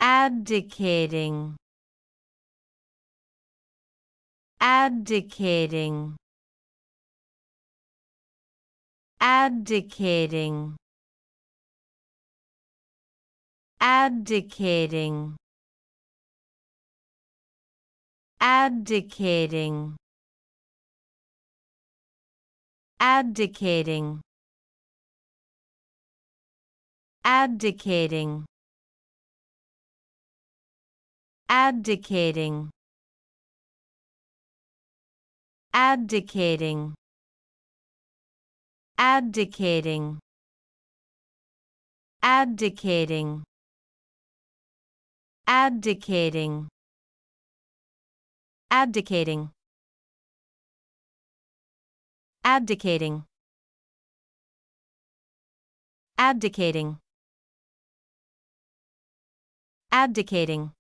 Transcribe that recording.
Abdicating. Abdicating. Abdicating. Abdicating. Abdicating. Abdicating. Abdicating. Abdicating. Abdicating. Abdicating. Abdicating. Abdicating. Abdicating. Abdicating. Abdicating. Abdicating.